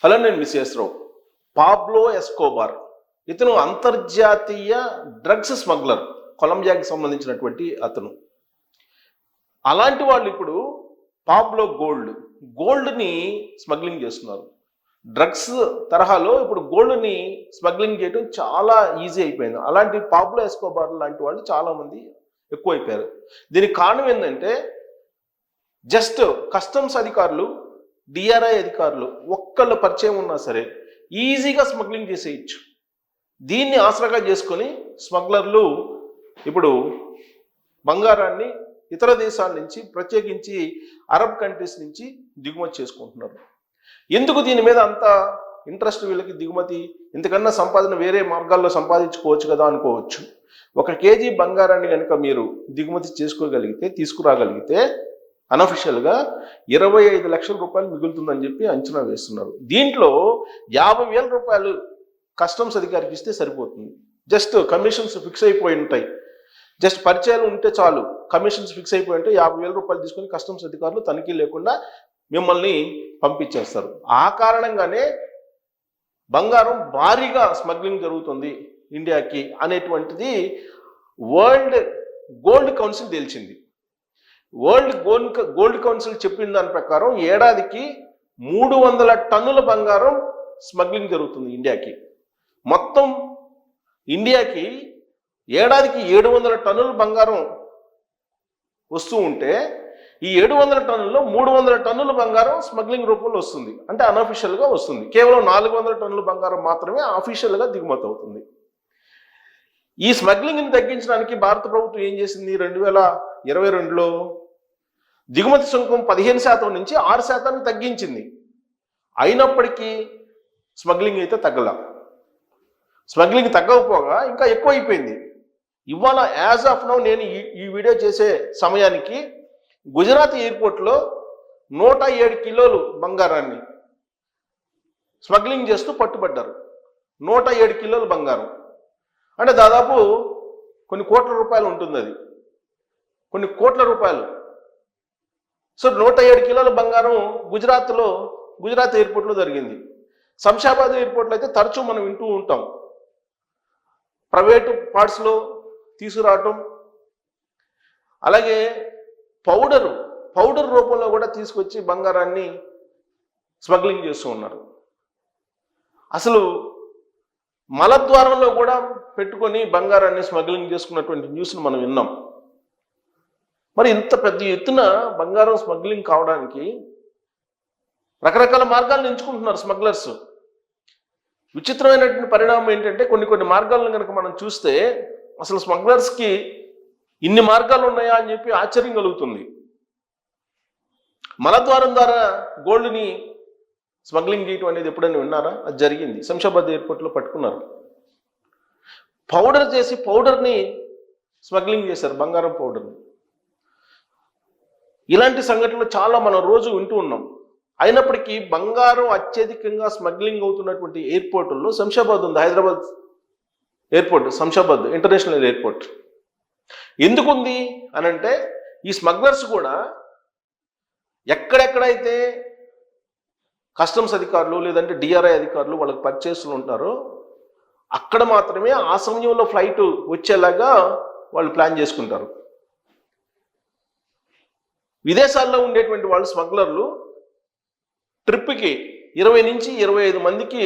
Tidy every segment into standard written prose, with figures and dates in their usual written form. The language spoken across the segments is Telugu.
హలో, నేను మిస్ రావు. పాబ్లో ఎస్కోబార్ ఇతను అంతర్జాతీయ డ్రగ్స్ స్మగ్లర్, కొలంబియాకి సంబంధించినటువంటి అతను. అలాంటి వాళ్ళు ఇప్పుడు పాబ్లో గోల్డ్ని స్మగ్లింగ్ చేస్తున్నారు. డ్రగ్స్ తరహాలో ఇప్పుడు గోల్డ్ని స్మగ్లింగ్ చేయడం చాలా ఈజీ అయిపోయింది. అలాంటి పాబ్లో ఎస్కోబార్ లాంటి వాళ్ళు చాలామంది ఎక్కువైపోయారు. దీనికి కారణం ఏంటంటే జస్ట్ కస్టమ్స్ అధికారులు, డిఆర్ఐ అధికారులు ఒక్కళ్ళ పరిచయం ఉన్నా సరే ఈజీగా స్మగ్లింగ్ చేసేయచ్చు. దీన్ని ఆసరాగా చేసుకొని స్మగ్లర్లు ఇప్పుడు బంగారాన్ని ఇతర దేశాల నుంచి, ప్రత్యేకించి అరబ్ కంట్రీస్ నుంచి దిగుమతి చేసుకుంటున్నారు. ఎందుకు దీని మీద అంత ఇంట్రెస్ట్ వీళ్ళకి? దిగుమతి ఇంతకన్నా సంపాదన వేరే మార్గాల్లో సంపాదించుకోవచ్చు కదా అనుకోవచ్చు. 1 కేజీ బంగారాన్ని కనుక మీరు దిగుమతి చేసుకోగలిగితే, తీసుకురాగలిగితే అనఫిషియల్గా 25 లక్షల రూపాయలు మిగులుతుందని చెప్పి అంచనా వేస్తున్నారు. దీంట్లో 50,000 రూపాయలు కస్టమ్స్ అధికారికి ఇస్తే సరిపోతుంది. జస్ట్ కమిషన్స్ ఫిక్స్ అయిపోయి ఉంటాయి. జస్ట్ పరిచయాలు ఉంటే చాలు, కమిషన్స్ ఫిక్స్ అయిపోయి ఉంటే 50,000 రూపాయలు తీసుకొని కస్టమ్స్ అధికారులు తనిఖీ లేకుండా మిమ్మల్ని పంపించేస్తారు. ఆ కారణంగానే బంగారం భారీగా స్మగ్లింగ్ జరుగుతుంది ఇండియాకి అనేటువంటిది వరల్డ్ గోల్డ్ కౌన్సిల్ తేల్చింది. వరల్డ్ గోల్డ్ కౌన్సిల్ చెప్పిన దాని ప్రకారం ఏడాదికి 300 టన్నుల బంగారం స్మగ్లింగ్ జరుగుతుంది ఇండియాకి. మొత్తం ఇండియాకి ఏడాదికి 700 టన్నుల బంగారం వస్తూ ఉంటే ఈ 700 టన్నుల్లో 300 టన్నుల బంగారం స్మగ్లింగ్ రూపంలో వస్తుంది. అంటే అనఫిషియల్గా వస్తుంది. కేవలం 400 టన్నుల బంగారం మాత్రమే అఫీషియల్గా దిగుమతి అవుతుంది. ఈ స్మగ్లింగ్ని తగ్గించడానికి భారత ప్రభుత్వం ఏం చేసింది? 2022లో దిగుమతి సుంకం 15% నుంచి 6% తగ్గించింది. అయినప్పటికీ స్మగ్లింగ్ అయితే తగ్గల. స్మగ్లింగ్ తగ్గకపోగా ఇంకా ఎక్కువ అయిపోయింది. ఇవాళ యాజ్ ఆఫ్ నౌ నేను ఈ వీడియో చేసే సమయానికి గుజరాత్ ఎయిర్పోర్ట్లో 107 కిలోలు బంగారాన్ని స్మగ్లింగ్ చేస్తూ పట్టుబడ్డారు. 107 కిలోలు బంగారం అంటే దాదాపు కొన్ని కోట్ల రూపాయలు ఉంటుంది. అది కొన్ని కోట్ల రూపాయలు. సో 107 కిలోల బంగారం గుజరాత్ ఎయిర్పోర్ట్లో జరిగింది. శంషాబాద్ ఎయిర్పోర్ట్లో అయితే తరచూ మనం వింటూ ఉంటాం, ప్రైవేటు పార్ట్స్లో తీసుకురావటం, అలాగే పౌడర్ రూపంలో కూడా తీసుకొచ్చి బంగారాన్ని స్మగ్లింగ్ చేస్తూ ఉన్నారు. అసలు మలద్వారంలో కూడా పెట్టుకొని బంగారాన్ని స్మగ్లింగ్ చేసుకున్నటువంటి న్యూస్ను మనం విన్నాం. మరి ఇంత పెద్ద ఎత్తున బంగారం స్మగ్లింగ్ కావడానికి రకరకాల మార్గాలను ఎంచుకుంటున్నారు స్మగ్లర్స్. విచిత్రమైనటువంటి పరిణామం ఏంటంటే కొన్ని మార్గాలను కనుక మనం చూస్తే అసలు స్మగ్లర్స్కి ఇన్ని మార్గాలు ఉన్నాయా అని చెప్పి ఆశ్చర్యం కలుగుతుంది. మలద్వారం ద్వారా గోల్డ్ని స్మగ్లింగ్ చేయటం అనేది ఎప్పుడైనా విన్నారా? అది జరిగింది. శంషాబాద్ ఎయిర్పోర్ట్లో పట్టుకున్నారు. పౌడర్ని స్మగ్లింగ్ చేశారు, బంగారం పౌడర్ని. ఇలాంటి సంఘటనలు చాలా మనం రోజు వింటూ ఉన్నాం. అయినప్పటికీ బంగారం అత్యధికంగా స్మగ్లింగ్ అవుతున్నటువంటి ఎయిర్పోర్టుల్లో శంషాబాద్ ఉంది. Hyderabad airport, Shamshabad international airport. ఎందుకుంది అని అంటే ఈ స్మగ్లర్స్ కూడా ఎక్కడెక్కడైతే కస్టమ్స్ అధికారులు లేదంటే డిఆర్ఐ అధికారులు వాళ్ళకి పర్చేసులు ఉంటారో అక్కడ మాత్రమే ఆ సమయంలో ఫ్లైట్ వచ్చేలాగా వాళ్ళు ప్లాన్ చేసుకుంటారు. విదేశాల్లో ఉండేటువంటి వాళ్ళు స్మగ్లర్లు ట్రిప్కి 20 నుంచి 25 మందికి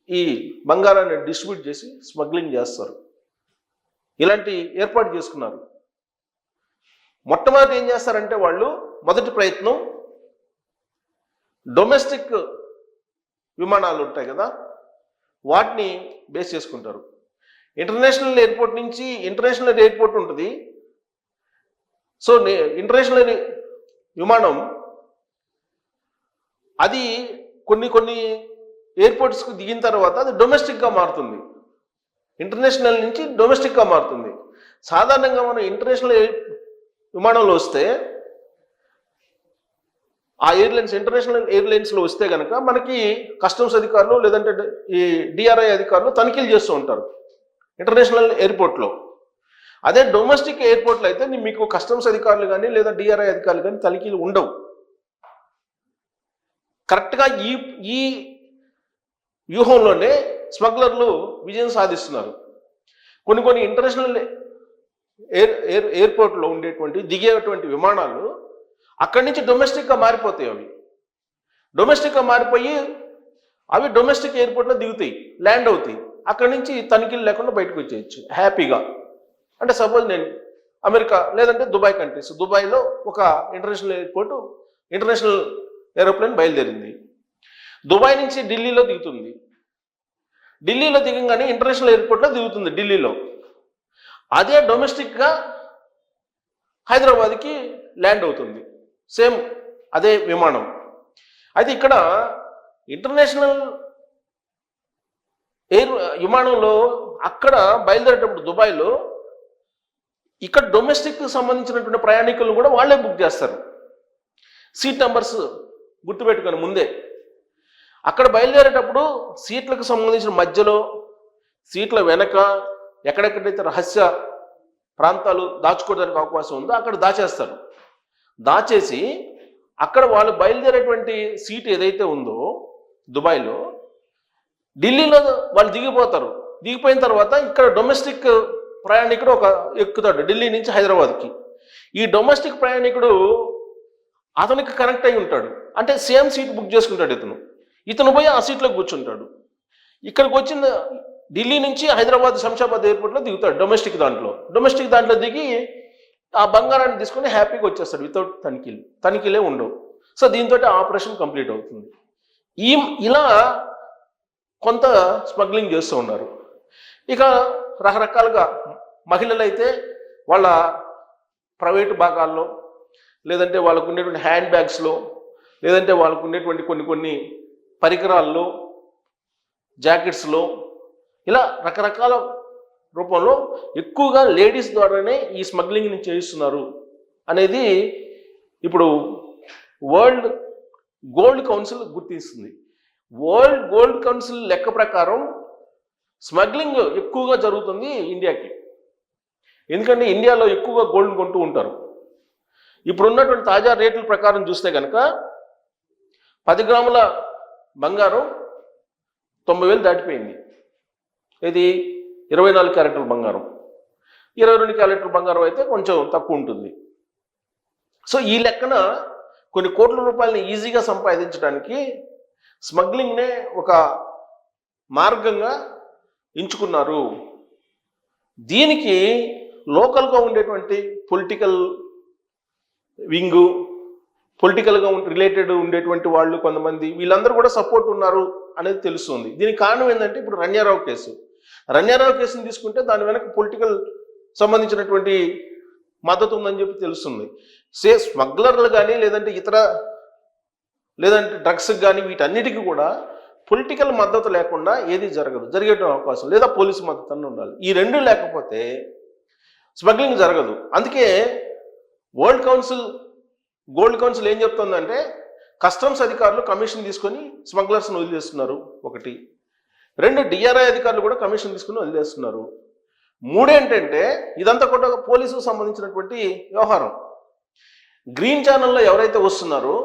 ఈ బంగారాన్ని డిస్ట్రిబ్యూట్ చేసి స్మగ్లింగ్ చేస్తారు. ఇలాంటి ఏర్పాటు చేసుకున్నారు. మొట్టమొదటి ఏం చేస్తారంటే వాళ్ళు మొదటి ప్రయత్నం డొమెస్టిక్ విమానాలు ఉంటాయి కదా, వాటిని బేస్ చేసుకుంటారు. ఇంటర్నేషనల్ ఎయిర్పోర్ట్ ఉంటుంది. సో ఇంటర్నేషనల్ విమానం అది కొన్ని ఎయిర్పోర్ట్స్కి దిగిన తర్వాత అది డొమెస్టిక్గా మారుతుంది. ఇంటర్నేషనల్ నుంచి డొమెస్టిక్గా మారుతుంది. సాధారణంగా మనం ఇంటర్నేషనల్ విమానంలో వస్తే ఆ ఇంటర్నేషనల్ ఎయిర్లైన్స్లో వస్తే కనుక మనకి కస్టమ్స్ అధికారులు లేదంటే ఈ డిఆర్ఐ అధికారులు తనిఖీలు చేస్తూ ఉంటారు ఇంటర్నేషనల్ ఎయిర్పోర్ట్లో. అదే డొమెస్టిక్ ఎయిర్పోర్ట్లో అయితే మీకు కస్టమ్స్ అధికారులు కానీ లేదా డిఆర్ఐ అధికారులు కానీ తనిఖీలు ఉండవు. కరెక్ట్గా ఈ వ్యూహంలోనే స్మగ్లర్లు విజయం సాధిస్తున్నారు. కొన్ని ఇంటర్నేషనల్ ఎయిర్పోర్ట్లో ఉండేటువంటి దిగేటువంటి విమానాలు అక్కడి నుంచి డొమెస్టిక్గా మారిపోతాయి. డొమెస్టిక్గా మారిపోయి అవి డొమెస్టిక్ ఎయిర్పోర్ట్లో దిగుతాయి, ల్యాండ్ అవుతాయి. అక్కడి నుంచి తనిఖీలు లేకుండా బయటకు వచ్చేయచ్చు హ్యాపీగా. అంటే సపోజ్ నేను అమెరికా లేదంటే దుబాయ్ కంట్రీస్, దుబాయ్లో ఒక ఇంటర్నేషనల్ ఏరోప్లేన్ బయలుదేరింది. దుబాయ్ నుంచి ఢిల్లీలో దిగుతుంది. ఢిల్లీలో దిగంగానే ఇంటర్నేషనల్ ఎయిర్పోర్ట్లో దిగుతుంది ఢిల్లీలో. అదే డొమెస్టిక్గా హైదరాబాద్కి ల్యాండ్ అవుతుంది, సేమ్ అదే విమానం. అయితే ఇక్కడ ఇంటర్నేషనల్ విమానంలో అక్కడ బయలుదేరేటప్పుడు దుబాయ్లో ఇక్కడ డొమెస్టిక్కి సంబంధించినటువంటి ప్రయాణికులను కూడా వాళ్ళే బుక్ చేస్తారు. సీట్ నెంబర్స్ గుర్తుపెట్టుకొని ముందే అక్కడ బయలుదేరేటప్పుడు సీట్లకు సంబంధించిన మధ్యలో, సీట్ల వెనక ఎక్కడెక్కడైతే రహస్య ప్రాంతాలు దాచుకోవడానికి అవకాశం ఉందో అక్కడ దాచేస్తారు. దాచేసి అక్కడ వాళ్ళు బయలుదేరేటువంటి సీట్ ఏదైతే ఉందో దుబాయ్లో, ఢిల్లీలో వాళ్ళు దిగిపోతారు. దిగిపోయిన తర్వాత ఇక్కడ డొమెస్టిక్ ప్రయాణికుడు ఒక ఎక్కుతాడు ఢిల్లీ నుంచి హైదరాబాద్కి. ఈ డొమెస్టిక్ ప్రయాణికుడు అతనికి కనెక్ట్ అయి ఉంటాడు, అంటే సేమ్ సీట్ బుక్ చేసుకుంటాడు. ఇతను పోయి ఆ సీట్లో కూర్చుంటాడు. ఇక్కడికి వచ్చిన ఢిల్లీ నుంచి హైదరాబాద్ శంషాబాద్ ఎయిర్పోర్ట్లో దిగుతాడు డొమెస్టిక్ దాంట్లో దిగి ఆ బంగారాన్ని తీసుకొని హ్యాపీగా వచ్చేస్తాడు వితౌట్ తనిఖీలే ఉండవు. సో దీంతో ఆపరేషన్ కంప్లీట్ అవుతుంది. ఇలా కొంత స్మగ్లింగ్ చేస్తూ ఉన్నారు. ఇక రకరకాలుగా మహిళలు అయితే వాళ్ళ ప్రైవేటు భాగాల్లో, లేదంటే వాళ్ళకు ఉండేటువంటి హ్యాండ్ బ్యాగ్స్లో, లేదంటే వాళ్ళకు ఉండేటువంటి కొన్ని పరికరాల్లో, జాకెట్స్లో, ఇలా రకరకాల రూపంలో ఎక్కువగా లేడీస్ ద్వారానే ఈ స్మగ్లింగ్ని చేయిస్తున్నారు అనేది ఇప్పుడు వరల్డ్ గోల్డ్ కౌన్సిల్ గుర్తిస్తుంది. వరల్డ్ గోల్డ్ కౌన్సిల్ లెక్క ప్రకారం స్మగ్లింగ్ ఎక్కువగా జరుగుతుంది ఇండియాకి. ఎందుకంటే ఇండియాలో ఎక్కువగా గోల్డ్ కొంటూ ఉంటారు. ఇప్పుడున్నటువంటి తాజా రేట్ల ప్రకారం చూస్తే కనుక 10 గ్రాముల బంగారం 90,000 దాటిపోయింది. ఇది 24 క్యారెట్ల బంగారం. 22 క్యారెట్ల బంగారం అయితే కొంచెం తక్కువ ఉంటుంది. సో ఈ లెక్కన కొన్ని కోట్ల రూపాయలని ఈజీగా సంపాదించడానికి స్మగ్లింగ్నే ఒక మార్గంగా ఎంచుకున్నారు. దీనికి లోకల్గా ఉండేటువంటి పొలిటికల్ వింగు, పొలిటికల్గా రిలేటెడ్ ఉండేటువంటి వాళ్ళు కొంతమంది, వీళ్ళందరూ కూడా సపోర్ట్ ఉన్నారు అనేది తెలుస్తుంది. దీనికి కారణం ఏంటంటే ఇప్పుడు రణ్యారావు కేసుని తీసుకుంటే దాని వెనక పొలిటికల్ సంబంధించినటువంటి మద్దతు ఉందని చెప్పి తెలుస్తుంది. స్మగ్లర్లు కానీ లేదంటే డ్రగ్స్కి కానీ వీటన్నిటికీ కూడా పొలిటికల్ మద్దతు లేకుండా ఏది జరిగే అవకాశం లేదా పోలీసు మద్దతు అన్న ఉండాలి. ఈ రెండు లేకపోతే స్మగ్లింగ్ జరగదు. అందుకే గోల్డ్ కౌన్సిల్ ఏం చెప్తుందంటే కస్టమ్స్ అధికారులు కమిషన్ తీసుకొని స్మగ్లర్స్ని వదిలేస్తున్నారు, 1. 2 డిఆర్ఐ అధికారులు కూడా కమిషన్ తీసుకుని వదిలేస్తున్నారు. 3 ఏంటంటే ఇదంతా కూడా పోలీసుకు సంబంధించినటువంటి వ్యవహారం. గ్రీన్ ఛానల్లో ఎవరైతే వస్తున్నారో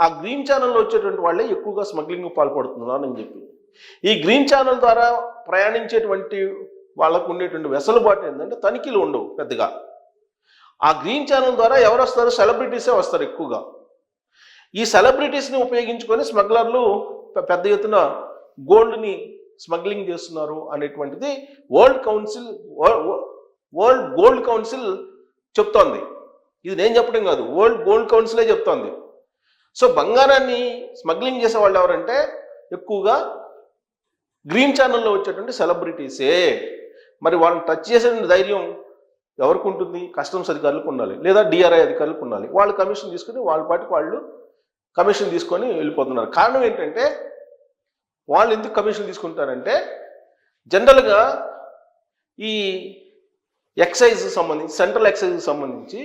ఆ గ్రీన్ ఛానల్లో వచ్చేటువంటి వాళ్ళే ఎక్కువగా స్మగ్లింగ్ పాల్పడుతున్నారు అని చెప్పి, ఈ గ్రీన్ ఛానల్ ద్వారా ప్రయాణించేటువంటి వాళ్ళకు ఉండేటువంటి వెసులుబాటు ఏంటంటే తనిఖీలు ఉండవు పెద్దగా. ఆ గ్రీన్ ఛానల్ ద్వారా ఎవరు వస్తారు? సెలబ్రిటీసే వస్తారు ఎక్కువగా. ఈ సెలబ్రిటీస్ని ఉపయోగించుకొని స్మగ్లర్లు పెద్ద ఎత్తున గోల్డ్ని స్మగ్లింగ్ చేస్తున్నారు అనేటువంటిది వరల్డ్ గోల్డ్ కౌన్సిల్ చెప్తోంది. ఇది నేను చెప్పడం కాదు, వరల్డ్ గోల్డ్ కౌన్సిలే చెప్తోంది. సో బంగారాన్ని స్మగ్లింగ్ చేసే వాళ్ళు ఎవరంటే ఎక్కువగా గ్రీన్ ఛానల్లో వచ్చేటువంటి సెలబ్రిటీసే. మరి వాళ్ళని టచ్ చేసే ధైర్యం ఎవరికి ఉంటుంది? కస్టమ్స్ అధికారులకు ఉండాలి, లేదా డిఆర్ఐ అధికారులకు ఉండాలి. వాళ్ళు కమిషన్ తీసుకుని వాళ్ళ పాటికి వాళ్ళు కమిషన్ తీసుకొని వెళ్ళిపోతున్నారు. కారణం ఏంటంటే వాళ్ళు ఎందుకు కమిషన్ తీసుకుంటారంటే జనరల్గా ఈ సెంట్రల్ ఎక్సైజ్కి సంబంధించి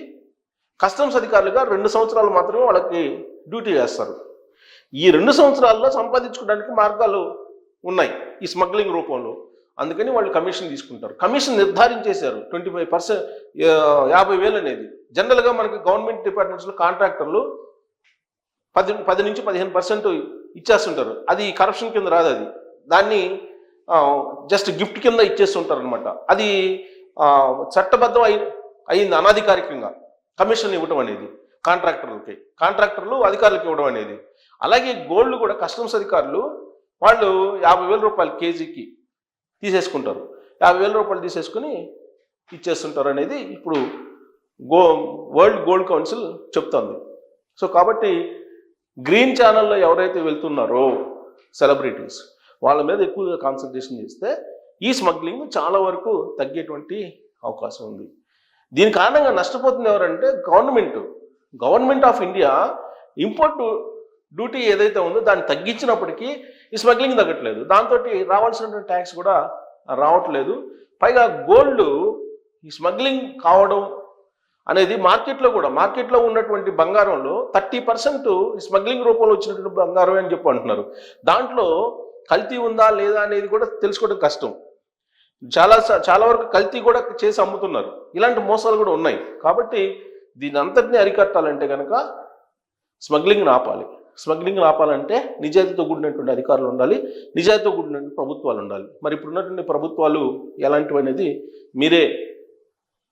కస్టమ్స్ అధికారులుగా 2 సంవత్సరాలు మాత్రమే వాళ్ళకి డ్యూటీ చేస్తారు. ఈ 2 సంవత్సరాల్లో సంపాదించుకోవడానికి మార్గాలు ఉన్నాయి ఈ స్మగ్లింగ్ రూపంలో. అందుకని వాళ్ళు కమిషన్ తీసుకుంటారు. కమిషన్ నిర్ధారించేశారు 25%, 50,000 అనేది. జనరల్గా మనకి గవర్నమెంట్ డిపార్ట్మెంట్స్లో కాంట్రాక్టర్లు 10 నుంచి 15% ఇచ్చేస్తుంటారు. అది కరప్షన్ కింద రాదు. అది దాన్ని జస్ట్ గిఫ్ట్ కింద ఇచ్చేస్తుంటారు అనమాట. అది చట్టబద్ధం అయింది అనాధికారికంగా కమిషన్ ఇవ్వడం అనేది కాంట్రాక్టర్లు అధికారులకు ఇవ్వడం అనేది. అలాగే గోల్డ్ కూడా కస్టమ్స్ అధికారులు వాళ్ళు 50,000 రూపాయలు కేజీకి తీసేసుకుంటారు. 50,000 రూపాయలు తీసేసుకుని ఇచ్చేస్తుంటారు అనేది ఇప్పుడు వరల్డ్ గోల్డ్ కౌన్సిల్ చెప్తోంది. సో కాబట్టి గ్రీన్ ఛానల్లో ఎవరైతే వెళ్తున్నారో సెలబ్రిటీస్ వాళ్ళ మీద ఎక్కువగా కాన్సన్ట్రేషన్ చేస్తే ఈ స్మగ్లింగ్ చాలా వరకు తగ్గేటువంటి అవకాశం ఉంది. దీని కారణంగా నష్టపోతుంది ఎవరంటే government of India import duty ఏదైతే ఉందో దాన్ని తగ్గించినప్పటికీ ఈ స్మగ్లింగ్ తగ్గట్లేదు. దాంతో రావాల్సినటువంటి ట్యాక్స్ కూడా రావట్లేదు. పైగా గోల్డ్ ఈ స్మగ్లింగ్ కావడం అనేది మార్కెట్లో ఉన్నటువంటి బంగారంలో 30% స్మగ్లింగ్ రూపంలో వచ్చినటువంటి బంగారమే అని చెప్పి అంటున్నారు. దాంట్లో కల్తీ ఉందా లేదా అనేది కూడా తెలుసుకోవడం కష్టం. చాలా వరకు కల్తీ కూడా చేసి అమ్ముతున్నారు. ఇలాంటి మోసాలు కూడా ఉన్నాయి. కాబట్టి దీని అంతటినీ అరికట్టాలంటే కనుక స్మగ్లింగ్ని ఆపాలంటే నిజాయితీతో కూడినటువంటి అధికారులు ఉండాలి, నిజాయితీతో కూడినటువంటి ప్రభుత్వాలు ఉండాలి. మరి ఇప్పుడు ఉన్నటువంటి ప్రభుత్వాలు ఎలాంటివి అనేది మీరే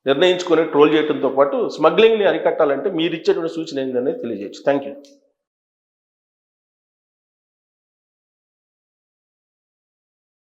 నిర్ణయించుకొని ట్రోల్ చేయడంతో పాటు స్మగ్లింగ్ని అరికట్టాలంటే మీరు ఇచ్చేటువంటి సూచన ఏంటనేది తెలియజేయచ్చు. Thank you.